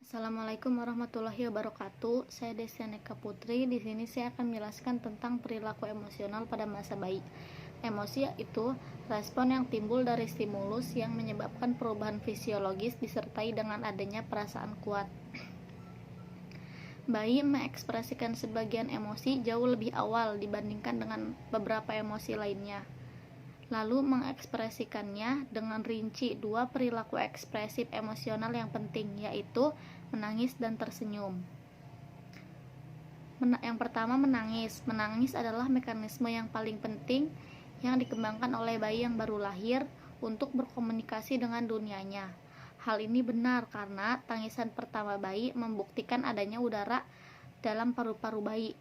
Assalamualaikum warahmatullahi wabarakatuh. Saya Desyaneka Putri. Di sini saya akan menjelaskan tentang perilaku emosional pada masa bayi. Emosi itu respon yang timbul dari stimulus yang menyebabkan perubahan fisiologis disertai dengan adanya perasaan kuat. Bayi mengekspresikan sebagian emosi jauh lebih awal dibandingkan dengan beberapa emosi lainnya. Lalu mengekspresikannya dengan rinci dua perilaku ekspresif emosional yang penting, yaitu menangis dan tersenyum. Yang pertama, menangis. Menangis adalah mekanisme yang paling penting yang dikembangkan oleh bayi yang baru lahir untuk berkomunikasi dengan dunianya. Hal ini benar karena tangisan pertama bayi membuktikan adanya udara dalam paru-paru bayi.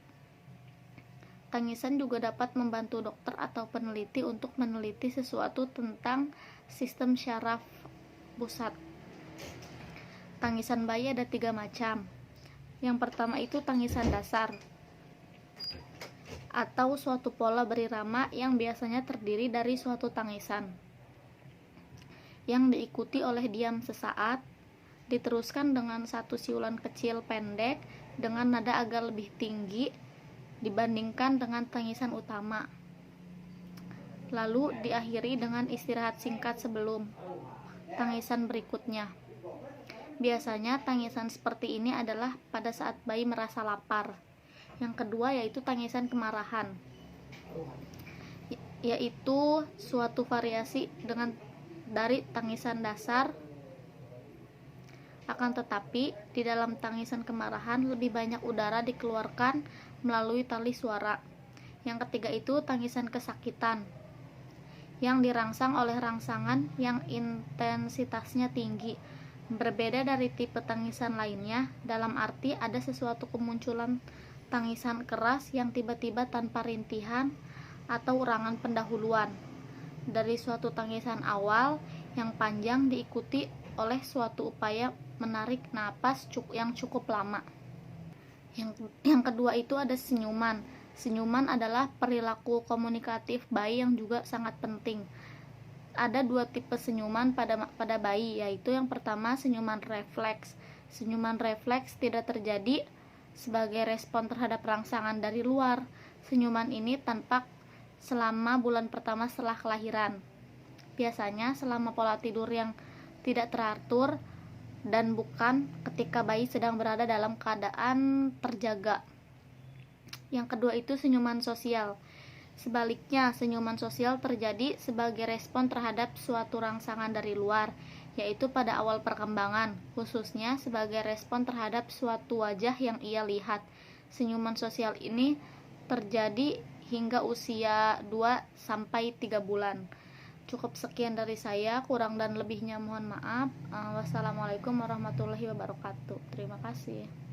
Tangisan juga dapat membantu dokter atau peneliti untuk meneliti sesuatu tentang sistem syaraf pusat. Tangisan bayi ada 3 macam. Yang pertama itu tangisan dasar atau suatu pola berirama yang biasanya terdiri dari suatu tangisan yang diikuti oleh diam sesaat, diteruskan dengan satu siulan kecil pendek dengan nada agak lebih tinggi dibandingkan dengan tangisan utama, lalu diakhiri dengan istirahat singkat sebelum tangisan berikutnya. Biasanya tangisan seperti ini adalah pada saat bayi merasa lapar. Yang kedua yaitu tangisan kemarahan, yaitu suatu variasi dari tangisan dasar. Akan tetapi di dalam tangisan kemarahan lebih banyak udara dikeluarkan melalui tali suara. Yang ketiga itu tangisan kesakitan yang dirangsang oleh rangsangan yang intensitasnya tinggi. Berbeda dari tipe tangisan lainnya, dalam arti ada sesuatu kemunculan tangisan keras yang tiba-tiba tanpa rintihan atau urangan pendahuluan dari suatu tangisan awal yang panjang diikuti oleh suatu upaya menarik napas yang cukup lama. Yang kedua itu ada senyuman. Senyuman adalah perilaku komunikatif bayi yang juga sangat penting. Ada 2 tipe senyuman pada bayi, yaitu yang pertama senyuman refleks. Senyuman refleks tidak terjadi sebagai respon terhadap rangsangan dari luar. Senyuman ini tampak selama bulan pertama setelah kelahiran. Biasanya selama pola tidur yang tidak teratur dan bukan ketika bayi sedang berada dalam keadaan terjaga. Yang kedua itu senyuman sosial. Sebaliknya, senyuman sosial terjadi sebagai respon terhadap suatu rangsangan dari luar, yaitu pada awal perkembangan, khususnya sebagai respon terhadap suatu wajah yang ia lihat. Senyuman sosial ini terjadi hingga usia 2-3 bulan. Cukup sekian dari saya, kurang dan lebihnya mohon maaf. Wassalamualaikum warahmatullahi wabarakatuh. Terima kasih.